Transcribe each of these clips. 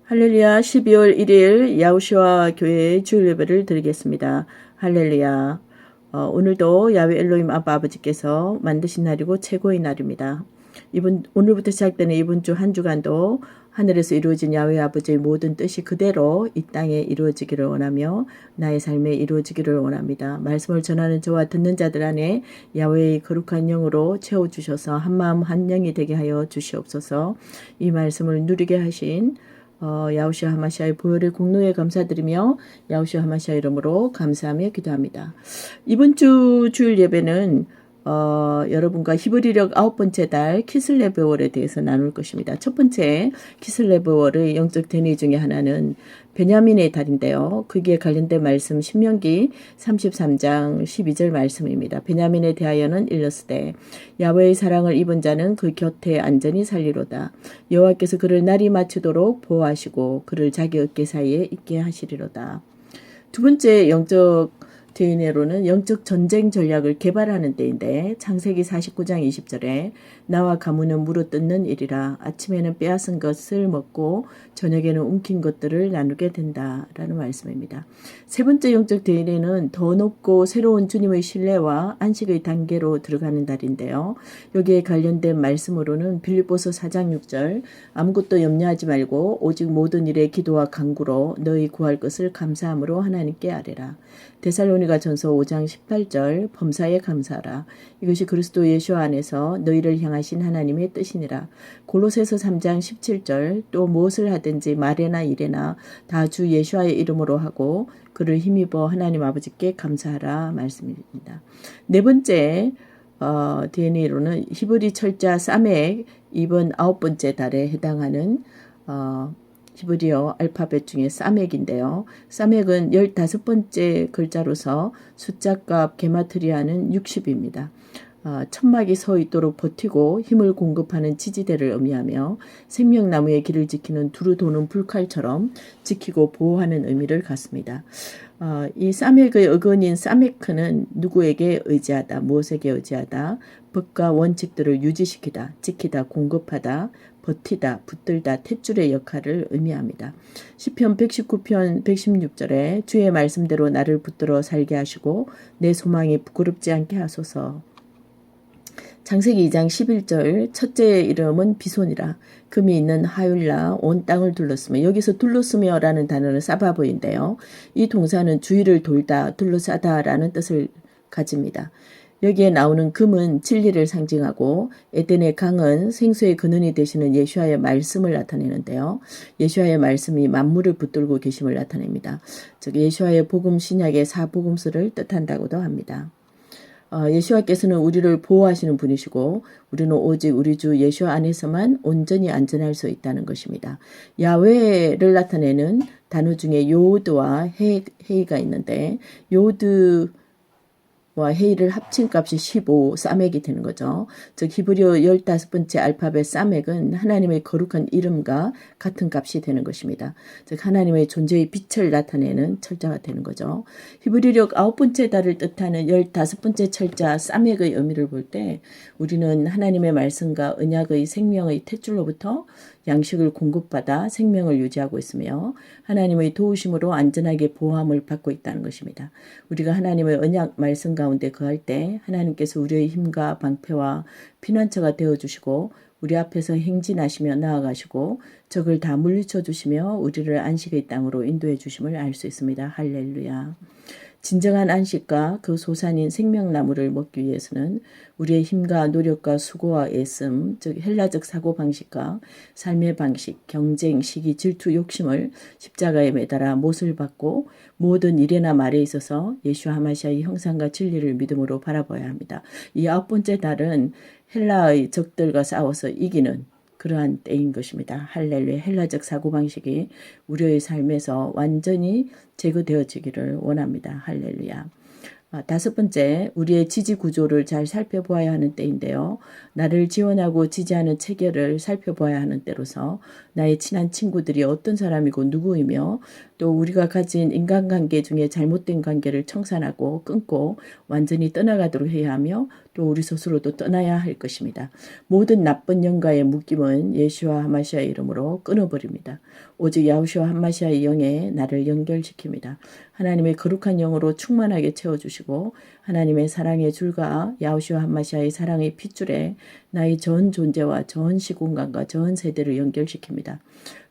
할렐루야. 12월 1일 야우시와 교회의 주일 예배를 드리겠습니다. 할렐루야. 오늘도 야외 엘로힘 아빠 아버지께서 만드신 날이고 최고의 날입니다. 오늘부터 시작되는 이번 주 한 주간도 하늘에서 이루어진 야외 아버지의 모든 뜻이 그대로 이 땅에 이루어지기를 원하며 나의 삶에 이루어지기를 원합니다. 말씀을 전하는 저와 듣는 자들 안에 야외의 거룩한 영으로 채워주셔서 한마음 한 영이 되게 하여 주시옵소서. 이 말씀을 누리게 하신 야우시아 하마시아의 보혈의 공로에 감사드리며 야우시아 하마시아 이름으로 감사하며 기도합니다. 이번 주 주일 예배는 여러분과 히브리력 9번째 달 키슬레브월에 대해서 나눌 것입니다. 첫 번째 키슬레브월의 영적 대뇌 중에 하나는 베냐민의 달인데요. 거기에 관련된 말씀 신명기 33장 12절 말씀입니다. 베냐민에 대하여는 일렀으되 야훼의 사랑을 입은 자는 그 곁에 안전히 살리로다. 여호와께서 그를 날이 맞추도록 보호하시고 그를 자기 어깨 사이에 있게 하시리로다. 두 번째 영적 대인회로는 영적 전쟁 전략을 개발하는 때인데 창세기 49장 20절에 나와 가문은 물어뜯는 일이라 아침에는 빼앗은 것을 먹고 저녁에는 움킨 것들을 나누게 된다라는 말씀입니다. 세 번째 영적 대인회는 더 높고 새로운 주님의 신뢰와 안식의 단계로 들어가는 달인데요. 여기에 관련된 말씀으로는 빌립보서 4장 6절 아무것도 염려하지 말고 오직 모든 일에 기도와 간구로 너희 구할 것을 감사함으로 하나님께 아뢰라. 데살로니가 전서 5장 18절 범사에 감사하라. 이것이 그리스도 예수 안에서 너희를 향하신 하나님의 뜻이니라. 골로새서 3장 17절 또 무엇을 하든지 말에나 일에나 다 주 예수와의 이름으로 하고 그를 힘입어 하나님 아버지께 감사하라 말씀입니다. 네 번째 DNA로는 히브리 철자 사맥 이번 9번째 달에 해당하는 히브리어 알파벳 중에 사맥인데요. 사맥은 15번째 글자로서 숫자값 게마트리아는 60입니다. 천막이 서 있도록 버티고 힘을 공급하는 지지대를 의미하며 생명나무의 길을 지키는 두루 도는 불칼처럼 지키고 보호하는 의미를 갖습니다. 이 사맥의 어근인 사메크는 누구에게 의지하다, 무엇에게 의지하다, 법과 원칙들을 유지시키다, 지키다, 공급하다, 버티다, 붙들다, 탯줄의 역할을 의미합니다. 시편 119편 116절에 주의 말씀대로 나를 붙들어 살게 하시고 내 소망이 부끄럽지 않게 하소서. 창세기 2장 11절 첫째의 이름은 비손이라 금이 있는 하율라 온 땅을 둘렀으며 여기서 둘렀으며라는 단어는 사바보인데요. 이 동사는 주위를 돌다 둘러싸다라는 뜻을 가집니다. 여기에 나오는 금은 진리를 상징하고 에덴의 강은 생수의 근원이 되시는 예수와의 말씀을 나타내는데요. 예수와의 말씀이 만물을 붙들고 계심을 나타냅니다. 즉 예수와의 복음 신약의 사복음서를 뜻한다고도 합니다. 예수와께서는 우리를 보호하시는 분이시고 우리는 오직 우리 주 예수 안에서만 온전히 안전할 수 있다는 것입니다. 야훼를 나타내는 단어 중에 요드와 헤이가 있는데 요드와 헤이를 합친 값이 15 사맥이 되는 거죠. 즉 히브리어 15번째 알파벳 사맥은 하나님의 거룩한 이름과 같은 값이 되는 것입니다. 즉 하나님의 존재의 빛을 나타내는 철자가 되는 거죠. 히브리력 9번째 달을 뜻하는 15번째 철자 사맥의 의미를 볼 때 우리는 하나님의 말씀과 언약의 생명의 탯줄로부터 양식을 공급받아 생명을 유지하고 있으며 하나님의 도우심으로 안전하게 보호함을 받고 있다는 것입니다. 우리가 하나님의 언약 말씀 가운데 거할 때 하나님께서 우리의 힘과 방패와 피난처가 되어주시고 우리 앞에서 행진하시며 나아가시고 적을 다 물리쳐 주시며 우리를 안식의 땅으로 인도해 주심을 알 수 있습니다. 할렐루야. 진정한 안식과 그 소산인 생명나무를 먹기 위해서는 우리의 힘과 노력과 수고와 애씀, 즉 헬라적 사고방식과 삶의 방식, 경쟁, 시기, 질투, 욕심을 십자가에 매달아 못을 받고 모든 일에나 말에 있어서 예수 하마시아의 형상과 진리를 믿음으로 바라봐야 합니다. 이 9번째 달은 헬라의 적들과 싸워서 이기는 그러한 때인 것입니다. 할렐루야. 헬라적 사고방식이 우리의 삶에서 완전히 제거되어지기를 원합니다. 할렐루야. 다섯 번째, 우리의 지지 구조를 잘 살펴보아야 하는 때인데요. 나를 지원하고 지지하는 체계를 살펴보아야 하는 때로서 나의 친한 친구들이 어떤 사람이고 누구이며 또 우리가 가진 인간관계 중에 잘못된 관계를 청산하고 끊고 완전히 떠나가도록 해야 하며 또 우리 스스로도 떠나야 할 것입니다. 모든 나쁜 영가의 묶임은 예수와 하마시아의 이름으로 끊어버립니다. 오직 야후슈아 하마시아의 영에 나를 연결시킵니다. 하나님의 거룩한 영으로 충만하게 채워주시고 하나님의 사랑의 줄과 야후슈아 하마시아의 사랑의 핏줄에 나의 전 존재와 전 시공간과 전 세대를 연결시킵니다.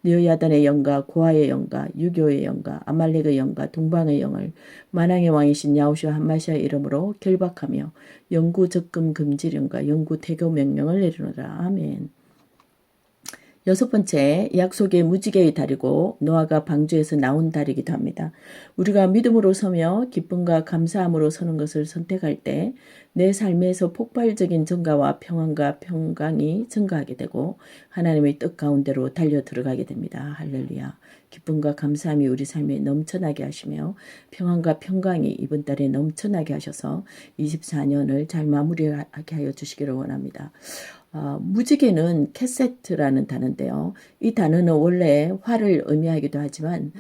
느헤야단의 영과 고아의 영과 유교의 영과 아말렉의 영과 동방의 영을 만왕의 왕이신 야후슈아 한마시아의 이름으로 결박하며 영구 적금 금지령과 영구 태교 명령을 내리노라. 아멘. 여섯 번째, 약속의 무지개의 달이고 노아가 방주에서 나온 달이기도 합니다. 우리가 믿음으로 서며 기쁨과 감사함으로 서는 것을 선택할 때 내 삶에서 폭발적인 증가와 평안과 평강이 증가하게 되고 하나님의 뜻 가운데로 달려 들어가게 됩니다. 할렐루야. 기쁨과 감사함이 우리 삶에 넘쳐나게 하시며 평안과 평강이 이번 달에 넘쳐나게 하셔서 24년을 잘 마무리하게 하여 주시기를 원합니다. 무지개는 캐세트라는 단어인데요. 이 단어는 원래 활을 의미하기도 하지만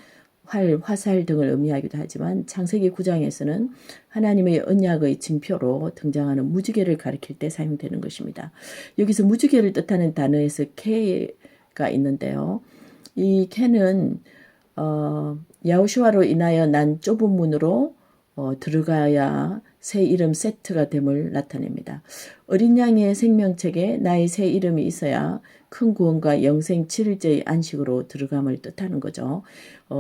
화살 등을 의미하기도 하지만 창세기 9장에서는 하나님의 언약의 징표로 등장하는 무지개를 가리킬 때 사용되는 것입니다. 여기서 무지개를 뜻하는 단어에서 K가 있는데요. 이 K는 야호슈아로 인하여 난 좁은 문으로 들어가야 새 이름 세트가 됨을 나타냅니다. 어린 양의 생명책에 나의 새 이름이 있어야 큰 구원과 영생 7일째의 안식으로 들어감을 뜻하는 거죠.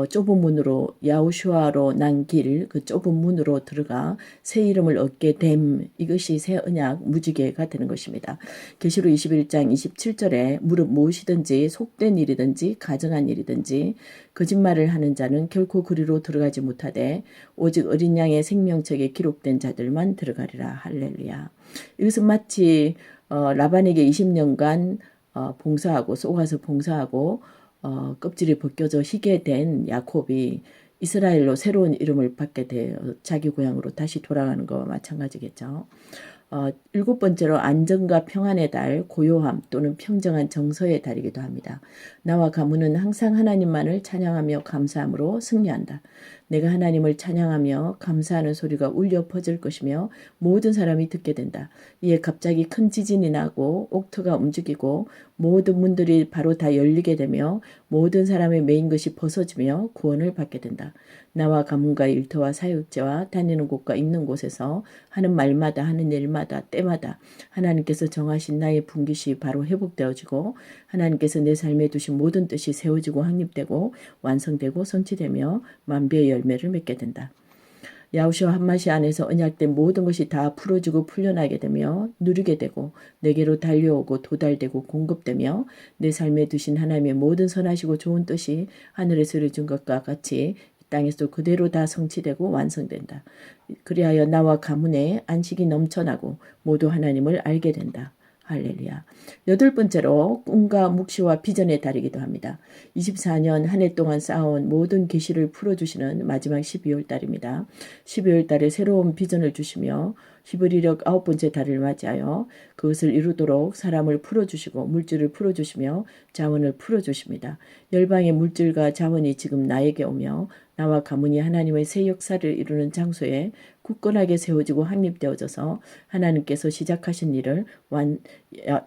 좁은 문으로 야호슈아로 난 길, 그 좁은 문으로 들어가 새 이름을 얻게 됨, 이것이 새 언약 무지개가 되는 것입니다. 계시록 21장 27절에 무릇 무엇이든지 속된 일이든지 가정한 일이든지 거짓말을 하는 자는 결코 그리로 들어가지 못하되 오직 어린 양의 생명책에 기록된 자들만 들어가리라. 할렐루야. 이것은 마치 라반에게 20년간 봉사하고 쏘가서 봉사하고 껍질이 벗겨져 희게 된 야콥이 이스라엘로 새로운 이름을 받게 되어 자기 고향으로 다시 돌아가는 것과 마찬가지겠죠. 일곱 번째로 안정과 평안의 달, 고요함 또는 평정한 정서의 달이기도 합니다. 나와 가문은 항상 하나님만을 찬양하며 감사함으로 승리한다. 내가 하나님을 찬양하며 감사하는 소리가 울려 퍼질 것이며 모든 사람이 듣게 된다. 이에 갑자기 큰 지진이 나고 옥토가 움직이고 모든 문들이 바로 다 열리게 되며 모든 사람의 메인 것이 벗어지며 구원을 받게 된다. 나와 가문과 일터와 사육제와 다니는 곳과 있는 곳에서 하는 말마다 하는 일마다 때마다 하나님께서 정하신 나의 분깃이 바로 회복되어지고 하나님께서 내 삶에 두신 모든 뜻이 세워지고 확립되고 완성되고 성취되며 만비의 열매를 맺게 된다. 야후슈아 한마시 안에서 언약된 모든 것이 다 풀어지고 풀려나게 되며 누리게 되고 내게로 달려오고 도달되고 공급되며 내 삶에 두신 하나님의 모든 선하시고 좋은 뜻이 하늘에서 이루어진 것과 같이 땅에서 그대로 다 성취되고 완성된다. 그리하여 나와 가문에 안식이 넘쳐나고 모두 하나님을 알게 된다. 할렐루야. 여덟 번째로 꿈과 묵시와 비전의 달이기도 합니다. 24년 한 해 동안 쌓아온 모든 계시를 풀어주시는 마지막 12월 달입니다. 12월 달에 새로운 비전을 주시며 히브리력 9번째 달을 맞이하여 그것을 이루도록 사람을 풀어주시고 물질을 풀어주시며 자원을 풀어주십니다. 열방의 물질과 자원이 지금 나에게 오며 나와 가문이 하나님의 새 역사를 이루는 장소에 굳건하게 세워지고 확립되어져서 하나님께서 시작하신 일을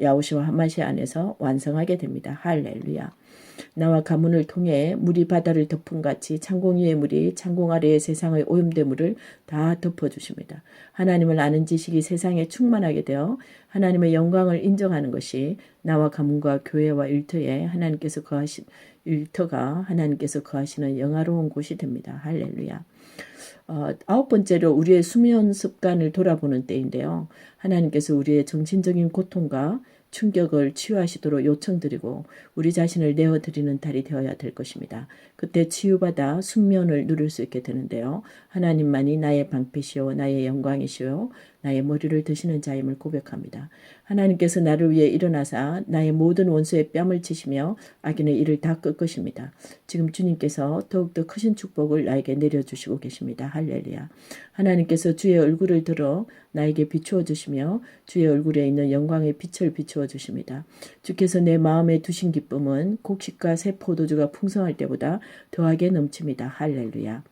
야후슈아 한마시 안에서 완성하게 됩니다. 할렐루야. 나와 가문을 통해 물이 바다를 덮은 같이 창공 위의 물이 창공 아래의 세상의 오염된 물을 다 덮어주십니다. 하나님을 아는 지식이 세상에 충만하게 되어 하나님의 영광을 인정하는 것이 나와 가문과 교회와 일터에 하나님께서 거하신 일터가 하나님께서 거하시는 영화로운 곳이 됩니다. 할렐루야. 아홉 번째로 우리의 수면 습관을 돌아보는 때인데요. 하나님께서 우리의 정신적인 고통과 충격을 치유하시도록 요청드리고 우리 자신을 내어드리는 달이 되어야 될 것입니다. 그때 치유받아 숙면을 누릴 수 있게 되는데요. 하나님만이 나의 방패시오 나의 영광이시오 나의 머리를 드시는 자임을 고백합니다. 하나님께서 나를 위해 일어나사 나의 모든 원수의 뺨을 치시며 악인의 일을 다 꺾으십니다. 지금 주님께서 더욱더 크신 축복을 나에게 내려주시고 계십니다. 할렐루야. 하나님께서 주의 얼굴을 들어 나에게 비추어 주시며 주의 얼굴에 있는 영광의 빛을 비추어 주십니다. 주께서 내 마음에 두신 기쁨은 곡식과 새 포도주가 풍성할 때보다 더하게 넘칩니다. 할렐루야.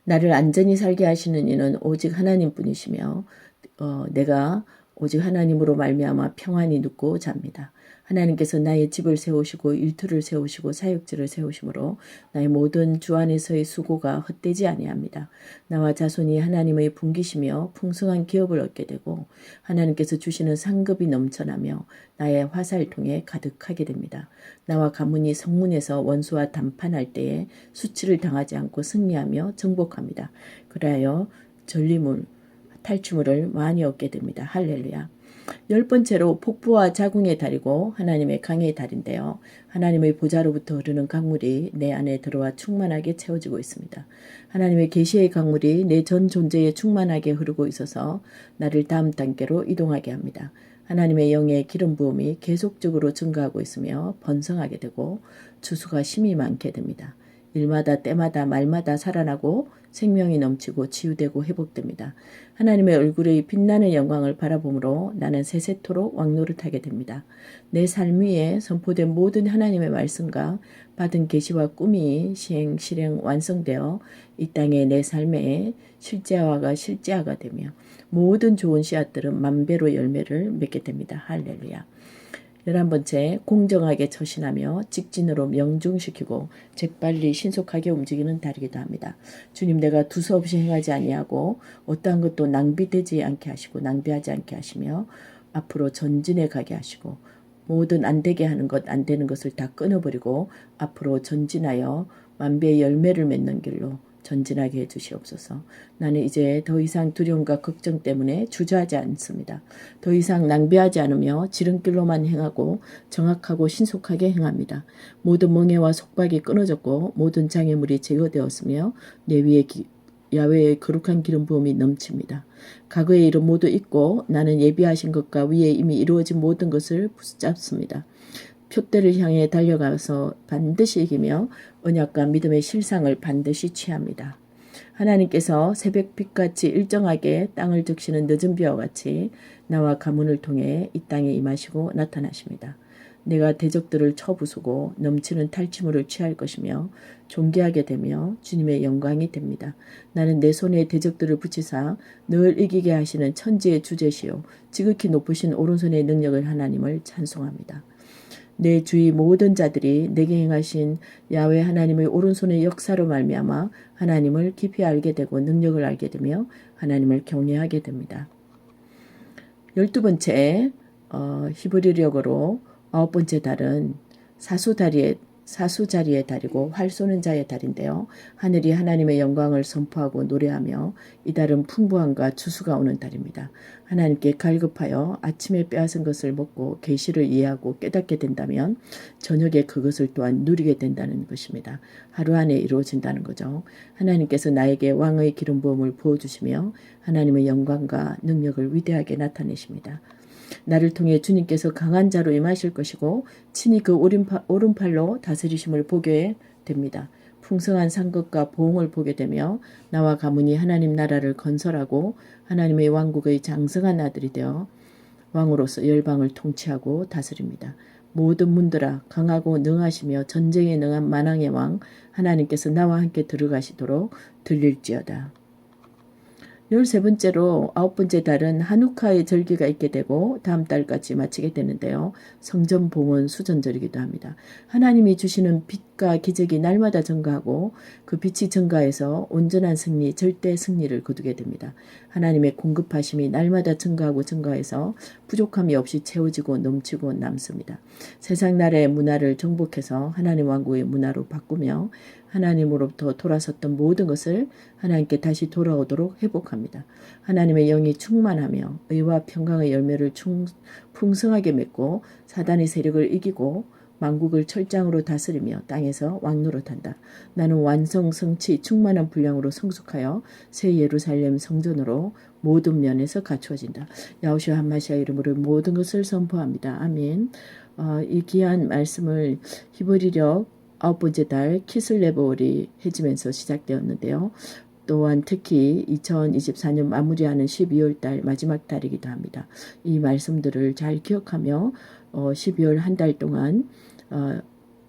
나를 안전히 살게 하시는 이는 오직 하나님뿐이시며 내가 오직 하나님으로 말미암아 평안히 눕고 잡니다. 하나님께서 나의 집을 세우시고 일터를 세우시고 사역지를 세우심으로 나의 모든 주 안에서의 수고가 헛되지 아니합니다. 나와 자손이 하나님의 분기시며 풍성한 기업을 얻게 되고 하나님께서 주시는 상급이 넘쳐나며 나의 화살통에 가득하게 됩니다. 나와 가문이 성문에서 원수와 담판할 때에 수치를 당하지 않고 승리하며 정복합니다. 그리하여 전리물 탈취물을 많이 얻게 됩니다. 할렐루야. 10번째로 폭부와 자궁의 달이고 하나님의 강의 달인데요. 하나님의 보좌로부터 흐르는 강물이 내 안에 들어와 충만하게 채워지고 있습니다. 하나님의 계시의 강물이 내 전 존재에 충만하게 흐르고 있어서 나를 다음 단계로 이동하게 합니다. 하나님의 영의 기름 부음이 계속적으로 증가하고 있으며 번성하게 되고 주수가 심히 많게 됩니다. 일마다 때마다 말마다 살아나고 생명이 넘치고 치유되고 회복됩니다. 하나님의 얼굴의 빛나는 영광을 바라보므로 나는 세세토록 왕노릇하게 됩니다. 내 삶 위에 선포된 모든 하나님의 말씀과 받은 계시와 꿈이 시행, 실행, 완성되어 이 땅에 내 삶에 실제화가 되며 모든 좋은 씨앗들은 만배로 열매를 맺게 됩니다. 할렐루야. 11번째, 공정하게 처신하며 직진으로 명중시키고 재빨리 신속하게 움직이는 달이기도 합니다. 주님, 내가 두서없이 행하지 아니하고 어떠한 것도 낭비하지 않게 하시며 앞으로 전진해 가게 하시고 모든 안 되게 하는 것, 안 되는 것을 다 끊어버리고 앞으로 전진하여 만배의 열매를 맺는 길로 전진하게 해주시옵소서. 나는 이제 더 이상 두려움과 걱정 때문에 주저하지 않습니다. 더 이상 낭비하지 않으며 지름길로만 행하고 정확하고 신속하게 행합니다. 모든 멍해와 속박이 끊어졌고 모든 장애물이 제거되었으며 내 위에 야외의 거룩한 기름 부음이 넘칩니다. 과거의 일은 모두 잊고 나는 예비하신 것과 위에 이미 이루어진 모든 것을 붙잡습니다. 표대를 향해 달려가서 반드시 이기며 언약과 믿음의 실상을 반드시 취합니다. 하나님께서 새벽빛같이 일정하게 땅을 적시는 늦은 비와 같이 나와 가문을 통해 이 땅에 임하시고 나타나십니다. 내가 대적들을 쳐부수고 넘치는 탈취물을 취할 것이며 존귀하게 되며 주님의 영광이 됩니다. 나는 내 손에 대적들을 붙이사 늘 이기게 하시는 천지의 주제시요 지극히 높으신 오른손의 능력을 하나님을 찬송합니다. 내 주위 모든 자들이 내게 행하신 야훼 하나님의 오른손의 역사로 말미암아 하나님을 깊이 알게 되고 능력을 알게 되며 하나님을 경외하게 됩니다. 12번째 히브리력으로 9번째 달은 사수자리의 달이고 활 쏘는 자의 달인데요. 하늘이 하나님의 영광을 선포하고 노래하며 이 달은 풍부함과 주수가 오는 달입니다. 하나님께 갈급하여 아침에 빼앗은 것을 먹고 계시를 이해하고 깨닫게 된다면 저녁에 그것을 또한 누리게 된다는 것입니다. 하루 안에 이루어진다는 거죠. 하나님께서 나에게 왕의 기름 부음을 부어주시며 하나님의 영광과 능력을 위대하게 나타내십니다. 나를 통해 주님께서 강한 자로 임하실 것이고 친히 그 오른팔로 다스리심을 보게 됩니다. 풍성한 상급과 보응을 보게 되며 나와 가문이 하나님 나라를 건설하고 하나님의 왕국의 장성한 아들이 되어 왕으로서 열방을 통치하고 다스립니다. 모든 문들아 강하고 능하시며 전쟁에 능한 만왕의 왕 하나님께서 나와 함께 들어가시도록 들릴지어다. 13번째로 9번째 달은 한우카의 절기가 있게 되고 다음 달까지 마치게 되는데요. 성전 봉헌 수전절이기도 합니다. 하나님이 주시는 빛과 기적이 날마다 증가하고 그 빛이 증가해서 온전한 승리, 절대 승리를 거두게 됩니다. 하나님의 공급하심이 날마다 증가해서 부족함이 없이 채워지고 넘치고 남습니다. 세상 나라의 문화를 정복해서 하나님 왕국의 문화로 바꾸며 하나님으로부터 돌아섰던 모든 것을 하나님께 다시 돌아오도록 회복합니다. 하나님의 영이 충만하며 의와 평강의 열매를 풍성하게 맺고 사단의 세력을 이기고 만국을 철장으로 다스리며 땅에서 왕노릇한다. 나는 완성, 성취, 충만한 분량으로 성숙하여 새 예루살렘 성전으로 모든 면에서 갖추어진다. 야호슈아 함마시아 이름으로 모든 것을 선포합니다. 아멘. 이 귀한 말씀을 히브리력 9번째 달 키슬레볼이 해지면서 시작되었는데요. 또한 특히 2024년 마무리하는 12월 달 마지막 달이기도 합니다. 이 말씀들을 잘 기억하며 12월 한 달 동안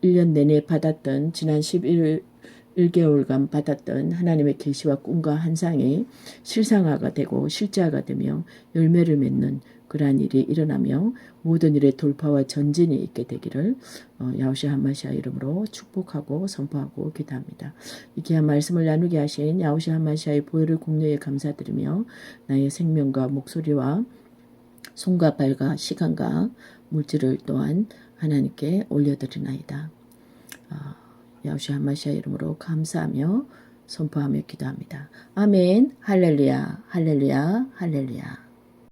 1년 내내 받았던 지난 11 1개월간 받았던 하나님의 계시와 꿈과 환상이 실상화가 되고 실제화가 되며 열매를 맺는 그러한 일이 일어나며 모든 일에 돌파와 전진이 있게 되기를 야후시아 하마시아 이름으로 축복하고 선포하고 기도합니다. 이 귀한 말씀을 나누게 하신 야후시아 하마시아의 보혈을 공로에 감사드리며 나의 생명과 목소리와 손과 발과 시간과 물질을 또한 하나님께 올려드리나이다. 야후시아 하마시아 이름으로 감사하며 선포하며 기도합니다. 아멘. 할렐루야, 할렐루야, 할렐루야.